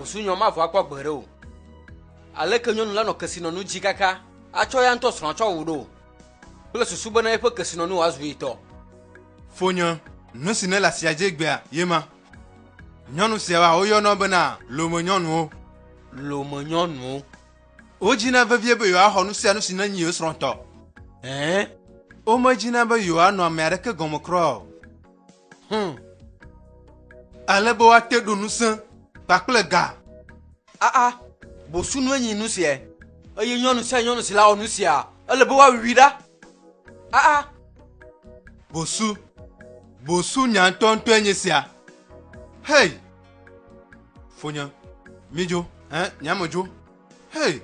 bosu nyoma vo akwa gbere o ale ke nyonu la no kasino nu jikaka acho ya nto sron acho wudo le susu bana e pe kasino nu wazu ito Fonyo no sine la siaje gbe a yema nyonu se wa oyo no bana lo mo nyonu o jina va vie be yo a ho no se no sine nyi osron to o mo jina ba yo ano america gomo kro ale bo ate do nu san pakle ga bosu nu anyi nu se eye nyonu se la onu se a ele bo wa wida bosu nyantonto enyesia hey Fonyo mijo nyamojo hey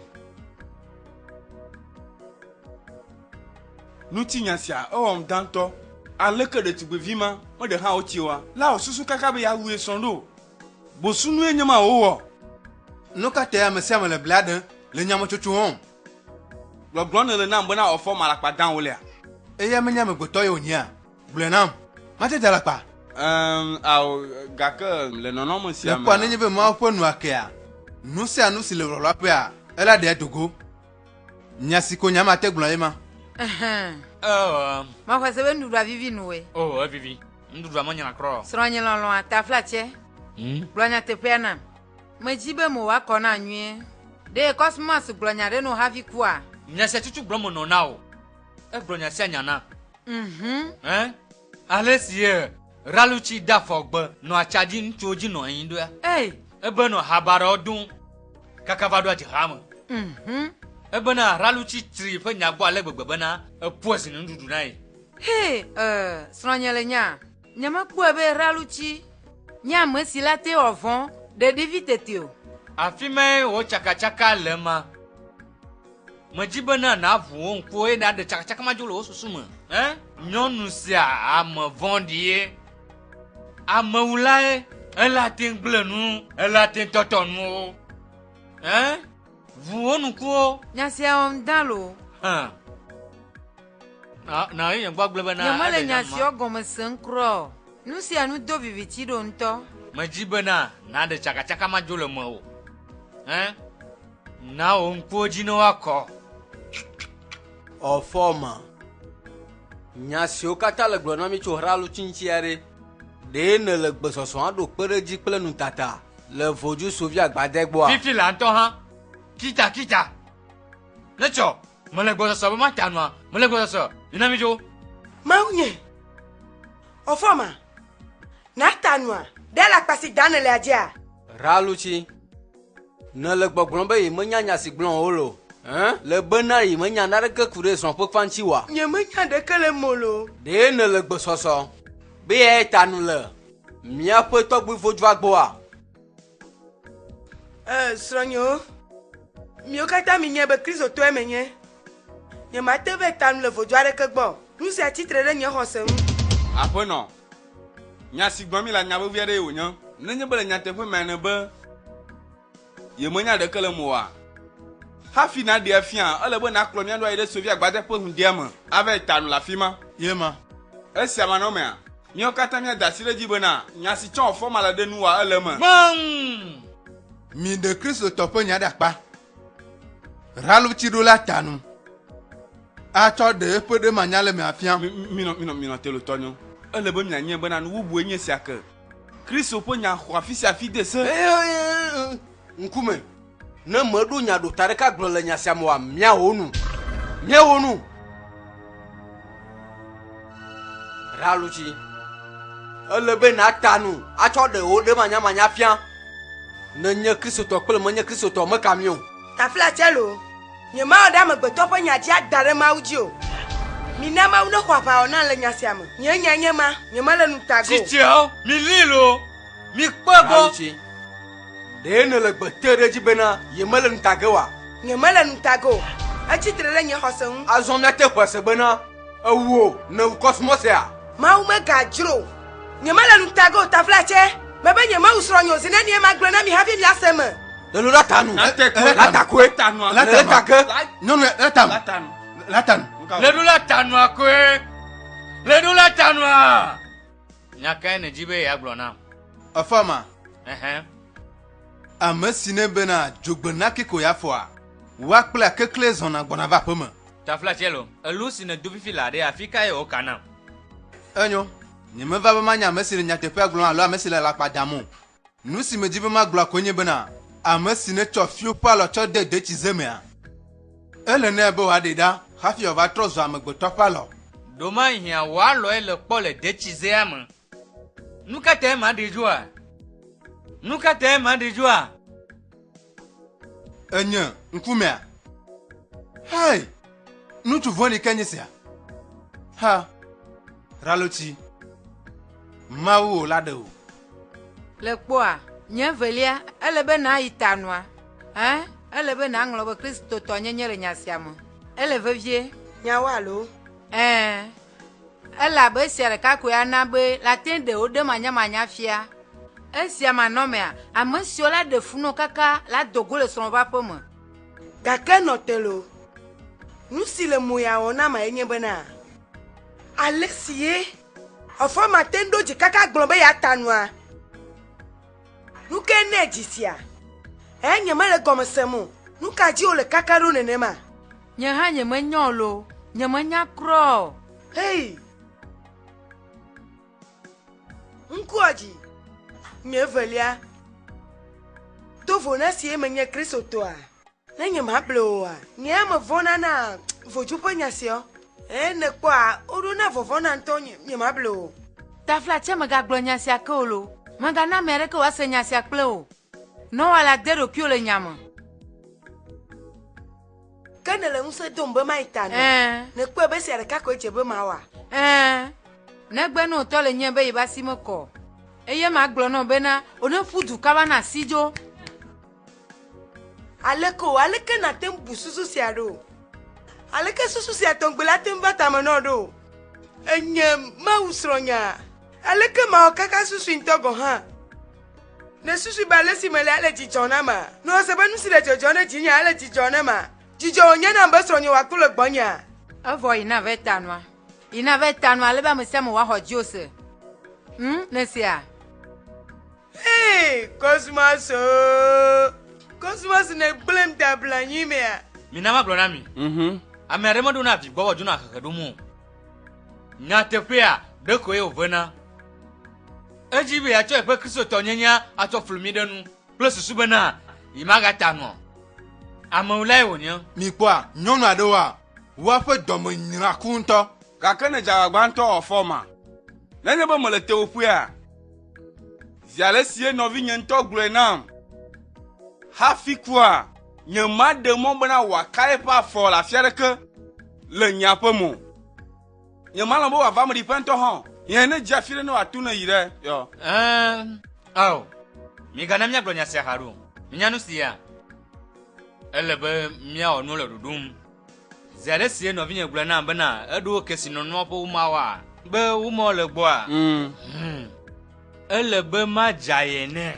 Nuti nyasia danto aleke de tigbe vima mo de ha ochiwa la osusu kaka be ya wu esondo bosu nu enyama owo no ka te amese amale blade le nyamo chuchu on blogbon le na mbo na ofo mara pa dan wole a eya me nyame goto yo nya blenam mate dala pa au gaka le nono mo si ama le pa ne be ma po nu akea nu se anu si le rolo pe a ela de dogo nyasi ko nyama te gbon yema ma kwa sebe ndudwa vivi nuwe vivi ndudwa mo nyana kro sronye lolo ata flache blonya te pena majibe mo wa kona nwie de cosmos blonya de no havi kwa nyase tutu blomo no now e blonya se nyana Alesie raluchi da fogbe no achaji nchoji no yindo ya ebe no habara odun kakavado ati hama ebe na raluchi tri fe nyagbo alegbegbe na epuosi ndudu nai sronyele nya nyama ku ebe raluchi nya mesilate ovon de divitetio afime wo chaka lema majibana na vu nko e na de chaka majolo osusuma nyonu sia am vendie am ulae ela tin glenu ela tin totonu vu onko nyasia on dalo na yen gbagble bana nyamale nyasia ogomo senkro nu sia nu do viviti do nto majibana na de chaka majolo mo na onko jino akọ ofoma nyasi o kata le gblɔ na mi tso hralu tsintsiare de ne le gbesɔsɔ aɖo kpe ɖe dzi kple nutata le vodzu sovi agbadɛ gbɔa fifi la ŋutɔ hã kita ne tsɔ mele gbɔsɔsɔ be ma ta nua mele gbɔsɔsɔ yina mi dzo maunye ofoma na ta nua de la kpasi dane le adzia hralu tsi ne le gbɔgblɔm be yi menya nyasi gblɔm o lo le bena yi menya na ɖeke ku ɖe srɔ̃ ƒe ƒãntsi wa nye menya ɖeke le molo de ne le gbesɔsɔ be ya ta nu le míaƒe tɔgbui vodua gbɔa srɔ̃nyo miwo katã mi nye be kristo tɔe menye nye mate ve ta nu le vodua ɖeke gbɔ nu sia tsitre ɖe nye xɔse ŋu aƒenɔ nya si gbɔm mi la nya vevi aɖe wonye nenye be le nyateƒe me ne be yemenya ɖeke le mo wa hafi na de afia ele be na kplɔ mia do ayi ɖe sovi agbadɛ ƒe hundia me ava ta nu la fima yema esia ma no mea mio katã mia dasi ɖe dzi bena nya si tsɔ fɔma le ɖe nu wa ele me mi de kristo tɔƒe nya ɖakpa raluchi do la tanu atsɔ de eƒe ɖe manya le me afia minɔ telo tɔnyo ele be mianye bena nu bubu nye sia ke kristo ƒe nya xɔ afi sia afi de se nkume ne meɖo nya ɖo ta ɖeka gblɔ le nya sia me wa míawo nu ralutsi ele be na ta nu atsɔ ɖe wo ɖe manyamanya fia ne nye kristotɔ kple menye kristotɔ meka mi o tafla tselo nye mawo ɖe amegbetɔ ƒe nya dzi ada ɖe mawu dzi o mina mawu ne xɔ aʋawɔna le nya sia me nye nya nye ma nye mele nu tago titiawo mi lilo mi kpego ralutsi de ne le gbete ɖe dzi bena ye mele nu tage wa nye mele nu tago etsitre ɖe nye xɔse ŋu azɔ miate xɔse bena ewo ne kɔsmɔsia mawu megadzro nye mele nu tago tafla tse mebe nye mawu srɔ̃nyo zi ne nie ma gblɔ na mi hafi miase me lelo la tanu la takoe le take nyɔnu la tanu ledu la tanua koe ledu la tanua nyakae ne dzi be ya gblɔ nam afama ame si ne bena dzogbena keko ya fɔa woakple kekle zɔna gbɔna va aƒe me. Taflatielo, elu si ne do fifi la ɖe afi kae wòkana. Enyo, nyemeva be manya ame si le nyateƒea gblɔm alo ame si le lakpa dam o. Nu si medzi be magblɔ koe nye bena ame si ne tsɔ fio palɔ tsɔ de detsize mea. Ele ne be wòaɖe ɖa hafi wòava trɔ zɔ amegbetɔ palɔ. Doma hiã wòalɔe le kpɔ le detsizea me. Nu ka te ma ɖe dzoa? Nu ka te ma ɖe dzoa? Enye ŋkumea. Hai, ŋutsu vɔ̃ɖi ke nye sia. Ha, Ralotsi, Mawu la ɖe o. Le kpɔa, nye velia, ele be na yi tanua. Ele be na ŋlɔ be Kristo tɔ nyenye le nya sia me. Ele vevie. Nyawo alo? Ele abe esia ɖeka koe ana be la te ɖe wo ɖe manyamanya fia. Esia manɔmea, ame siwo la ɖe funu kaka la dogo le srɔ̃vaƒe me. Gake nɔtelo, nu si le mo ya wɔna ma enye bena ale si ye ɔfɔ ma te ɖo dzi kaka gblɔ be ya ta nua. Nu ke ne dzi sia, nye mele gɔme sem o. Nu ka dzi wole kaka ɖo nenema? Nye hã nye menyɔ lo, nye menya krɔ. Hei, ŋkua dzi, nye velia, tovo na si menye Kristo toa. Ne nye ma ble oa, nye ame vɔna na vodzu ƒe nya sia. Ne kpɔa, woɖo na vɔvɔ na ŋutɔ nye ma ble o. Taflatia megagblɔ nya sia ke o lo. Megana ame aɖeke woase nya sia kple o. Nɔwa la de ɖokuiwo le nya me. Ke ne le ŋusẽ dom be ma yi ta no. Ne kpɔe be sia ɖeka koe dze be ma wa. Negbe ne wòtɔ le nye be yi ba si me kɔ. Eye magblɔ nɔ bena wòne ƒu du kaba na si dzo. Aleke na te bu susu sia ɖo? Aleke susu sia tɔgbe la te va tame nɔ ɖo? Enye Mawu srɔ̃nya. Aleke mawɔ kaka susu ŋutɔ gɔ hã? Ne susu ba le si me le ale dzidzɔ na ma. Ne wose be nu si le dzɔdzɔ ne dzinye ale dzidzɔ ne ma. Dzidzɔ wònye na be srɔ̃nye wòakpɔ le gbɔnyea. Evɔ yina ve tanua. Yina ve tanua ale be ame sia ame woaxɔ dziwose. Ne sia. Hey, Cosmos ne gblem dabla nyi mea. Mina magblɔ na mi. Ame aɖe meɖo na vi gbɔwɔ dzo na hehe ɖom o. Nyateƒea ɖe koe wòvena. Edzi be atsɔ eƒe kristotɔ nyenya atsɔ flu mi ɖe nu kple susu bena yi magata nɔ. Amewo lae wònye. Mi kpɔa, nyɔnu aɖewoa, woaƒe dɔme nyra ku ŋutɔ. Gake ne dzagbagbãtɔ wɔ fɔma. Nenye be mele tewoƒea, zi ale sie nɔvi nye ŋutɔ gblɔe nam. Hafi kua, nye ma ɖe mɔ bena wòaka eƒe afɔ le afi aɖeke le nye aƒe mo. Nye ma lɔ̃ be wòava me ɖi ƒe ŋutɔ hã. Nye ne dze afi ɖe ne wòatu ne yi ɖe. Yɔ. Migana míagblɔ nya sia xa ɖo. Minya nu sia. Ele be míawɔ nu le ɖuɖum. Zi aɖe sie nɔvinye gblɔ nam bena eɖo kesinɔnɔ ƒe womawoa be womawo le gbɔa. Ele be madza ye nɛ.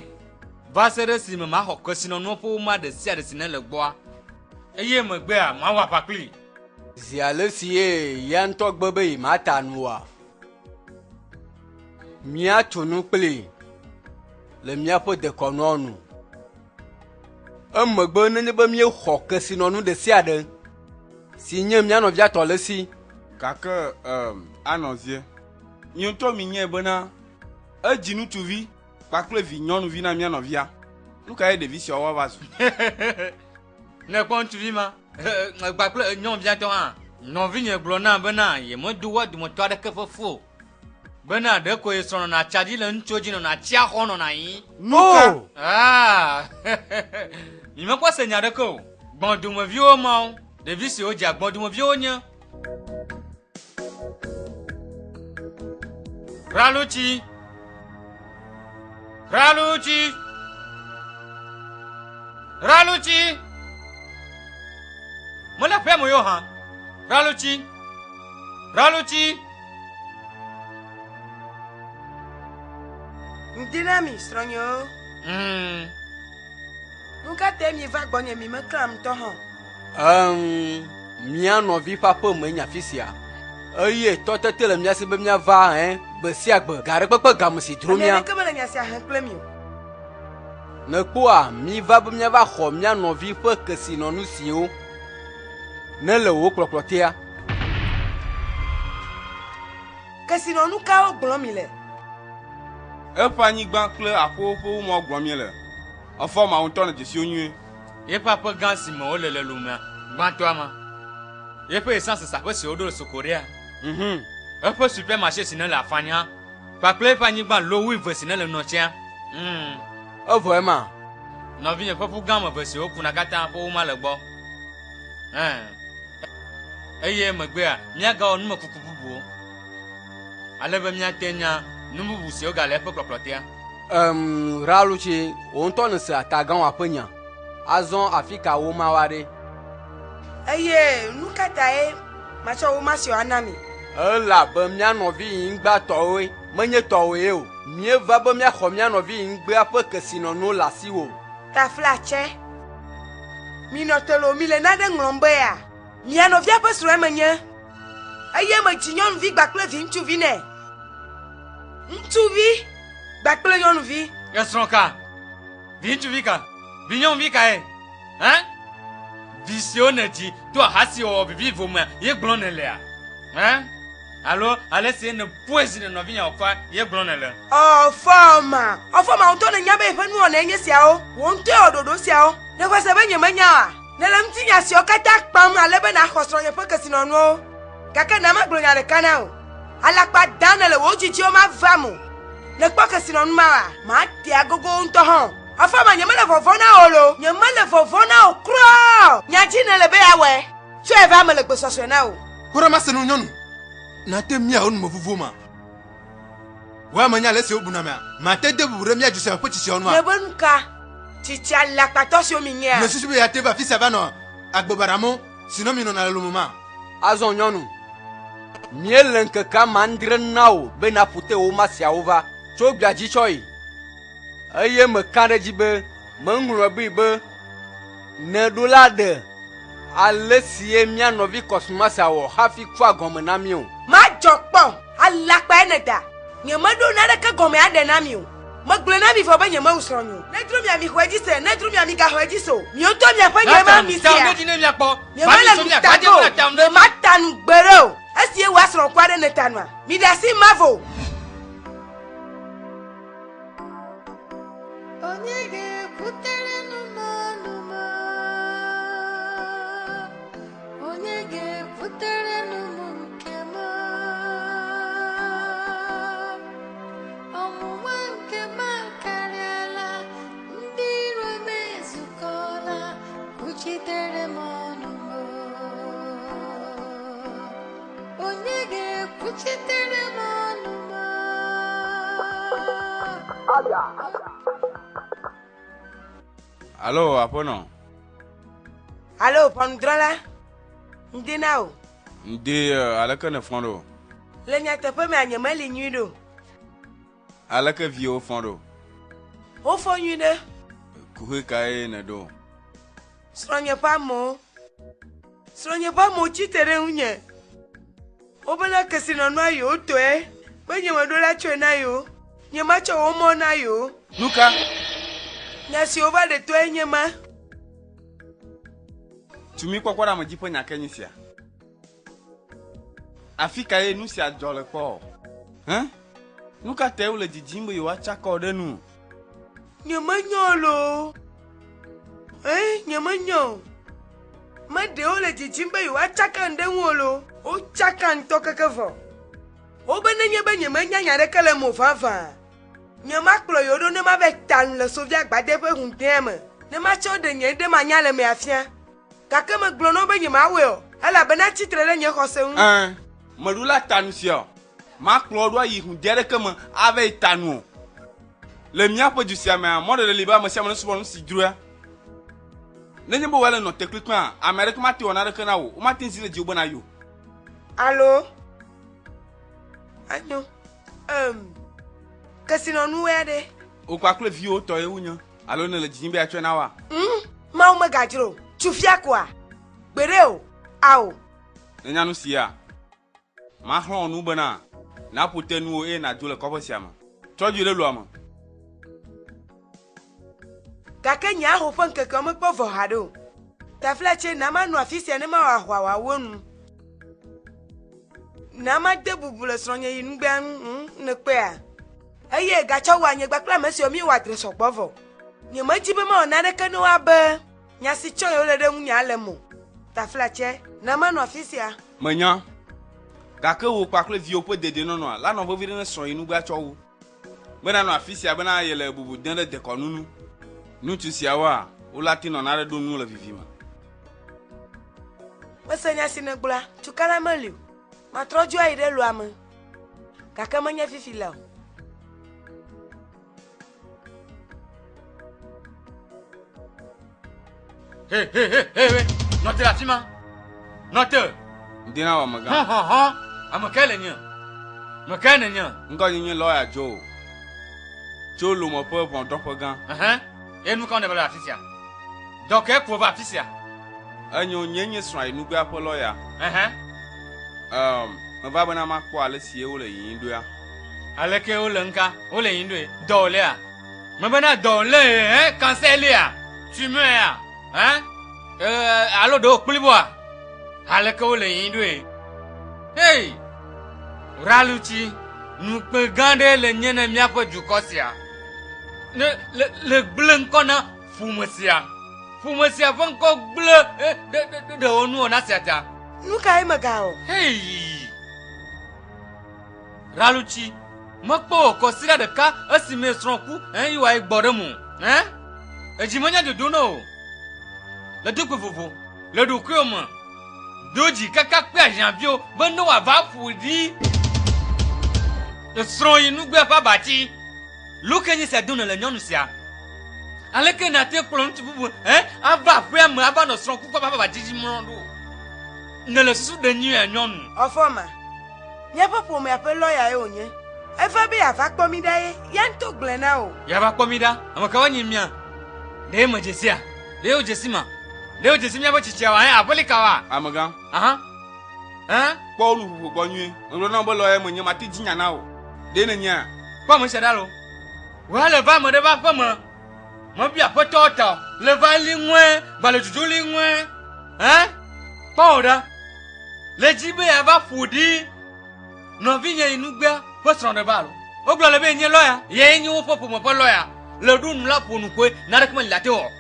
Va se ɖe si me maxɔ kesinɔnɔ ƒe woma ɖe sia ɖe si ne le gbɔa. Eye megbea mawɔ aƒakpli. Zi ale si ye ya ŋutɔ gbe be yi mata nua. Míatso nu kpli le míaƒe dekɔnua nu. Emegbe nenye be míexɔ kesinɔnu ɖe sia ɖe si nye mía nɔvia tɔ le si. Gake anɔzie. Nye ŋutɔ mi nye bena edzi ŋutsuvi kpakple vi nyɔnuvi na mía nɔvia. Nu ka ye ɖevi siawo va zu? Ne kpɔ ŋutsuvi ma, kpakple nyɔnuvia tɔ hã. Nɔvinye gblɔ na bena yemedo wa dometɔ aɖeke ƒe fo. Bena ɖe ko ye srɔ̃ nɔna tsadzi le ŋutsuwo dzi nɔna tsia xɔ nɔna yi. No. Mi mekpɔ se nya ɖeke o. Gbɔdomeviwo mawo. Ɖevi siwo dze gbɔdomeviwo nye. Ralotsi. Ralotsi. Ralotsi. Mele ƒe mo yo hã. Ralotsi. Ralotsi. Ndina mi srɔ̃nyewo. Nu ka te mi va gbɔnye mi mekram ŋutɔ hã. Mía nɔvi ƒe aƒe me nye afi sia. Eye tɔtete le mía si be míava gbe sia gbe. Ga ɖe kpekpe game si dro mía. Ke be le nya sia hem kple mi o. Ne kpoa mi va be miava xɔ mia nɔvi ƒe kesinɔnu siwo ne le wo kplɔkplɔtea. Kesinɔnu kawo gblɔm mi le? Eƒe anyigba kple aƒewo ƒe womɔ gblɔm mi le. Efɔ ma ŋutɔ ne dzesiwo nyuie. Yeƒe aƒe gã si me wole le lumea gbãtɔa ma. Yeƒe essence saƒe si woɖo le Sokoria. Eƒe supermarché si ne le afanya. Kpakple eƒe anyigba lowu ve si ne le nɔtsea. Evɔ ema. Nɔvinye ƒe ƒu gã me ve siwo kuna katã ƒe woma le gbɔ. Eye megbea míagawɔ numekuku bubuwo. Ale be míate nya nu bubu siwo gale eƒe kplɔkplɔtea. Ralutsi, wo ŋutɔ ne se atagãwo aƒe nya. Azɔ afi ka wo ma wa ɖe. Eye nu ka tae matsɔ wo ma siwo ana mi? Elabe mía nɔvi yingbãtɔwoe menye tɔwoe o. Míeva be míaxɔ mía nɔvi yingbea ƒe kesinɔnuwo le asiwo. Taflatse. Minɔ tolo mi le nane ŋlɔm bea. Mia nɔvia ƒe srɔ̃e menye. Eye medzi nyɔnuvi gbakple vi ŋutsuvi nɛ. Ŋutsuvi gbakple nyɔnuvi. Esrɔ̃ ka? Vi ŋutsuvi ka? Vi nyɔnuvi ka ye? Vi siwo ne dzi to ahasi wɔ bibi vomea ye gblɔ ne lea? Alo ale si ne poesi ne nɔvinya wòfa ye gblɔ ne le? Ɔfɔma ŋutɔ ne nya be eƒe nuwɔna nye siawo. Wo ŋutɔ wɔ ɖoɖo siawo. Ne xɔ se be nyemenya oa. Ne le ŋuti nya siwo katã kpam ale be naxɔ srɔ̃nye ƒe kesinɔnuwo. Gake ne magblɔ nya ɖeka na o. Alakpa da ne le wo dzidziwo ma va mo. Ne kpɔ kesinɔnu ma wa, mate agogo ŋutɔ hã. Afɔma nyemele vɔvɔ na o lo. Nyemele vɔvɔ na o kura. Nyadzi ne le be awɔe. Tso eva me le gbesɔsɔe na o. Kura ma se nu nyɔnu. Nate mia wo nume vuvu ma. Wa menya le se obuna mea. Mate de bubu re mia jusa ƒe tsitsi onu ma. Ne be nu ka? Tsitsi alakpatɔ siwo mi nyea. Ne susu be ya te va fi sa va nɔ agbobaramo sino mi nɔna le lomo ma. Azɔ nyɔnu. Míele ŋkeke mandre na wo be naƒute wo ma siawo va. Tso gbea dzi tsɔ yi. Eye meka ɖe dzi be meŋlɔ be ne ɖo la ɖe ale sie mía nɔvi kɔsumasa wɔ hafi kua gɔme na mí o. Madzɔ kpɔ alakpa ene da. Nyemeɖo naneke gɔme aɖe na mi o. Megblɔ na mi vɔ be nyemewu srɔ̃nye o. Nedro miami xɔe dzi se, nedro miami gaxɔe dzi se o. Miotɔ miaƒe nyema mi sia. Nyemele nu ta go. Nyemata nu gbere o. Esie wòa srɔ̃ kua ɖe ne ta nua. Mi ɖe asi mavo. Alo, aƒenɔ. Alo, ʋɔnudrɔ̃la. Ŋdi na o. Ŋdi aleke ne fɔ̃ ɖo? Le nyateƒe mea nyemeli nyui ɖo. Aleke viwo fɔ̃ ɖo? Wo fɔ nyui ɖe. Kuhe kae ne ɖo? Srɔ̃nye ƒe amewo. Srɔ̃nye ƒe amewo tsite ɖe ŋunye. Wobena kesinɔnua yiwo tɔe be nyemeɖo la tsoe na yiwo. Nyematsɔ wo mɔ na yiwo. Nuka? Nya siwo va ɖe tɔe nye ma. Tumi kpɔkpɔ ɖe ame dzi ƒe nya ke nye sia. Afi ka ye nu sia dzɔ le kpɔ? Nu ka te wole dzidzim be yewoatsakɔ ɖe nu? Nyemenyo lo. Nyemenyo. Meɖewo le dzidzim be yewoatsaka ŋɖe ŋu o lo. Wotsaka ŋutɔ keke vɔ. Wobe nenye be nyemenya nya ɖeke le mo vavã. Nyemakplɔ yewo ɖo ne mava ta nu le sovia gbade ƒe hũdea me. Ne matsɔ ɖe nye ɖe manya le mea fia. Gake megblɔ no be nyemawɔe o. Elabena tsitre ɖe nye xɔse ŋu. Meɖu la ta nu sia o. Makplɔ ɖo ayi hũdea ɖeke me ava yi ta nu o. Le míaƒe du sia mea, mɔɖeɖe li be ame sia ame nesubɔ nu si dzroa. Nenye be wòle nɔ tekpekpea, ame aɖeke mate wɔ naɖeke na wo. Womate ŋzi le dziwò be na yo. Alo? Anyo. Kesinɔnuwoe aɖe. Wo kpakple viwo tɔ ye wonye. Alo ne le dzidzim be atsɔe na woa? Mawu megadzro. Tsufia koa. Gbere o. Ao. Nenya nu sia. Maxlɔ̃ nu bena naƒo te nuwo eye nadzo le kɔƒe sia me. Tsɔ dzi le loa me. gake nya ho fan keke mo kpofo hado ta fleche na ma no afisi ne ma wa wa wonu na ma de bubule sronye yin gbe ne pe a eye gacha wa nye gbakla mesi omi wa tre so kpofo nye ma jibe ma na ne kanu abe nya si cho yo le de nya le mo ta fleche na ma no afisi a menya gake wo kwakle vi opo dede no no la no vo vire ne sron yin gba cho wo bena no afisi a bena yele bubu den de konunu nu tu sia wa o latino na do nu la vivima wasanya sinegbla tukala maliu matroju aide lu am kaka manya fifila Hey, note la fima. Note. Dina wa maga. Ha. Amakele nya. Makane nya. Ngo yin lawyer Joe. Joe lo mo po bon dopo gan. Et nous quand on est là afisia. Donc e ko ba afisia. Anyo nyenye srai nu gba po lawyer. Me ba bana ma ko ale sie wo le yin do ya. Ale ke o lenka, o le yin do e. Do le a. Me bana do le cancel a. Tu me a. Allo do kuliboa. Ale ke o le yin do e. Hey. Raluchi, nous pe gande le nyene mia po jukosia. Le blanc kona fumasia von ko bleu de onu na siata nuka e magao hey Raluchi makpo ko sira de ka asime stronku iwa igbodemu ejimonya de dono le duku vovo le duku omo doji kaka pe ajanvio bando wa va fudi le stron inu gbe pa bati Lukenyi se donne le nyonu sia. Aleke na te plon tu bubu, ava fwe am ava no sron ku papa ba jiji mrondo. Ne le susu de nyu nyonu. Ofoma. Nya papo me ape lawyer e onye. E fa be afa kpomida ye, ya nto glena o. Ya ba kpomida, amaka wanyi mia. De ma jesia. De o jesima. De o jesimia bo chichia wa apolika wa. Amaga. Kwa olu hu gbanyu. Nro na bo lawyer mo nya mati jinya na o. De na nya. Kwa mo shadalo. Wa le va mo de ba fama. Mo bi apotota. Le va lingwe, ba le juju lingwe. Pauda. Le jibe ya va fudi. No vinya inugba, po sron de balo. Oglo le be nye lawyer. Ye nyi wo popo mo po lawyer. Le dun la ponu kwe na rek man late o.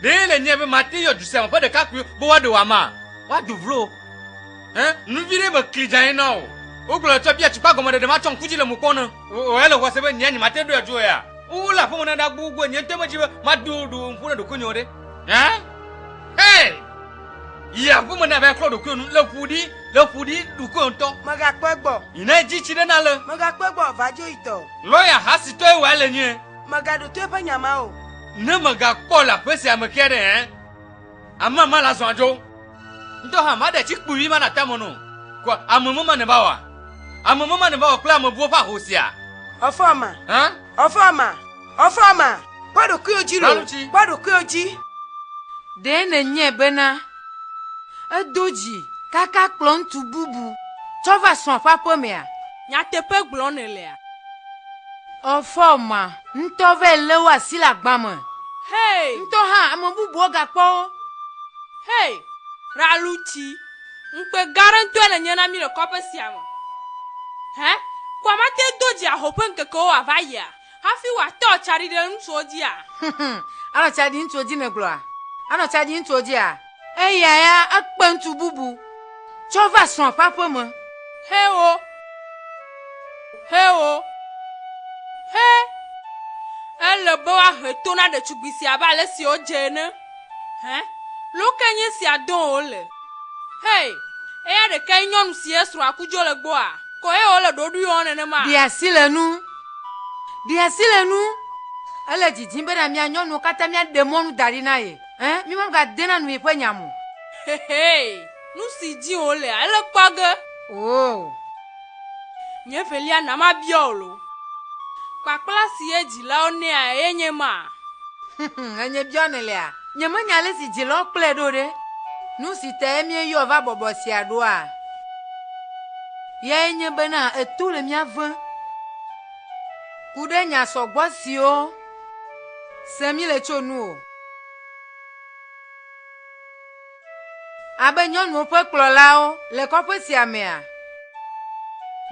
De le nye be mati yo du se mo po de kakwe bo wa de wa ma. Wa du vlo. Nu vire me klijan na o. Oglo to bia chupa gomo de ma chon kuji le mu kona. O ele wo se be nye ni mate do ajo ya. Ula po mo na da gbugbo nye ntemo jibe ma du mfuna do kunyo de. Hey! Ya po mo na be klo do kunu le fudi du konto. Maga pegbo. Ina ji chide na le. Maga pegbo vajo ito. Lawyer hasi to e wa le nye. Maga do to pa nyama o. Ne maga ko la pese amekere Ama mala so ajo. Ndo ha ma de chikpu wi ma na tamono. Ko amumu ma ne bawa. Amumu ma ne bawa kula mo buo fa hosia. Ofoma. Ofoma. Kwado kuoji ro. Kwado kuoji. De ne nye bena. Adoji kaka klon tu bubu. Chova son papa mea. Nya tepe glon ele. Ofoma, ntove lewa sila gbama. Hey, nto ha amabubu oga po. Hey, Raluchi. Mpe garanto na nyana mi le kope siamo. Kwa mate doji a hopen ke ko avaya. Hafi wa to chari de nsoji a. Ano chadi nsoji ne gloa. Ano chadi nsoji a. Ya akpantu bubu. Chova son papa mo. Hey. Elle boa retona de chubisi abale si o jene. Lokenye si adon ole. Hey, eya de kai nyonu si esru akujo le gbo a. Ko e ole do du yon ne ma. Dia silenu. Ale jijin be na mi anyonu kata mi demonu dari na ye. Mi mam ga dena nu ipo nyamu. Hey, nu si ji ole ale page. Oh. Nye felia na ma biolo. Pakpala si ejila one a enye ma. Enye bionele a. Nye manyale si jilo kple do de. Nu si te emie yo va bobo si ado a. Ye enye bena etu le mia van. Kude nya sogbo si o. Semi le tso nu o. Abe nyɔnuwo ƒe kplɔlawo le kɔƒe sia mea.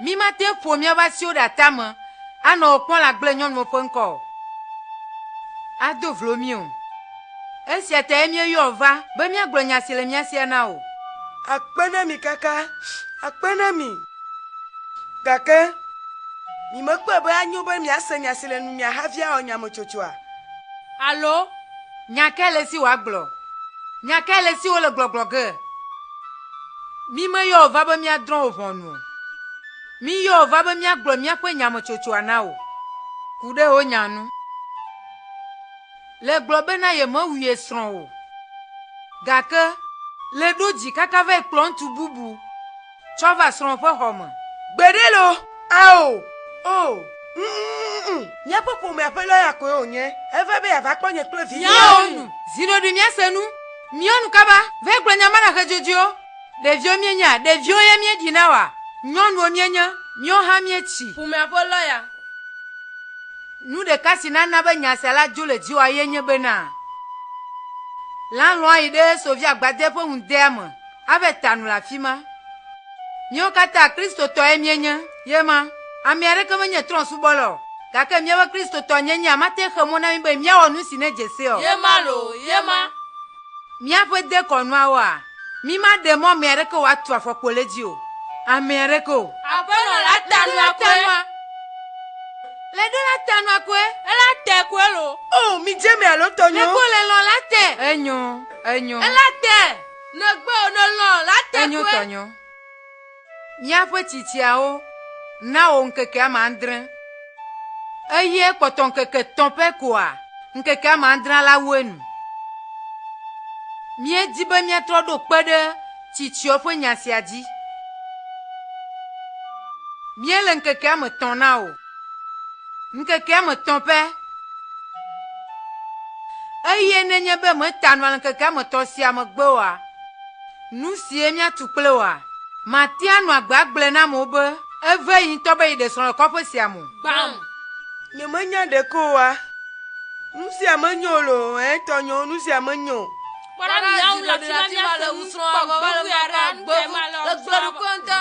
Mi mate ƒo miaƒe asiwo ɖe atame anɔ kpɔm le agble nyɔnuwo ƒe ŋkɔ. Ado vlo mi o. Esia ta míeyɔ va be míagblɔ nya si le mía sia na o. Akpe na mi kaka, akpe na mi. Gake mi mekpe be anyo be miase nya si le nu mia hafi awɔ nyametsotsoa. Alo? Nya ke le si woagblɔ? Nya ke le si wole gblɔgblɔ ge? Mi meyɔ va be míadrɔ̃ wò ʋɔnu o. Mi yɔ va be míagblɔ míaƒe nyametsotsoa na o. Ku ɖe wo nya nu. Le gblɔ bena yemewui esrɔ̃ o. Gake le ɖo dzi kaka va kplɔ ŋutsu bubu tsɔ va srɔ̃ ƒe xɔ me. Gbeɖe lo, ao, o, míaƒe ƒomea ƒe lɔya koe wònye. Eva be yeava kpɔ nye kple vi. Míawo nu. Ziɖoɖi míase nu. Míɔnu kaba va gblɔ nya ma na xe dzodzoewo. Ɖeviwo míenya, ɖeviwo ye míeɖina wa. Nyɔnuwo míenye, míawo hã míetsi. Ƒomea ƒe lɔya. Nu ɖeka si nana be nya sia la dzo le dziwa ye nye bena lãlɔa yi ɖe sovia gbade ƒe ŋudea me ave ta nu le afi ma. Míawo katã kristotɔ ye míenye ye ma. Ame aɖeke menye trɔ̃subɔla o. Gake míaƒe kristotɔ nyenye mate xe mɔ na mi be míawɔ nu si ne dzese o. Ye ma lo, ye ma. Míaƒe dekɔnuawoa, mi ma ɖe mɔ ame aɖeke wòatu afɔkpo le dzi o. Ame aɖeke o. Aƒenɔ la ta nua koe. Le ɖo la ta nua koe. Ela te koe lo. Oh, mi dze me alo tɔnyo. Le ko le lɔ la te. Enyo, enyo. Ela te. Ne gbe o ne lɔ la te koe. Enyo tɔnyo. Míaƒe tsitsiawo na wo ŋkeke ame andre. Eye kpɔtɔ ŋkeke 3 pɛ koa, ŋkeke ame andre la woe nu. Míedi be míatrɔ ɖo kpe ɖe tsitsiwo ƒe nya sia dzi. Míele ŋkeke ame 3 na o. Ŋkeke ame 3 pɛ. Eye nenye be meta nu le ŋkeke ame 3 sia megbe oa, nu sie míatu kple oa, matia nu agbagble na amewo be eve yi ŋutɔ be yi ɖe srɔ̃ le kɔƒe sia me. Bam. Nyemenya ɖeke oa. Nu sia menyo lo, tɔnyo, nu sia menyo. Kpɔɖa miawo le afi ma le wusrɔ̃, gbɔgbɔ le gbe ɖukɔ ŋutɔ.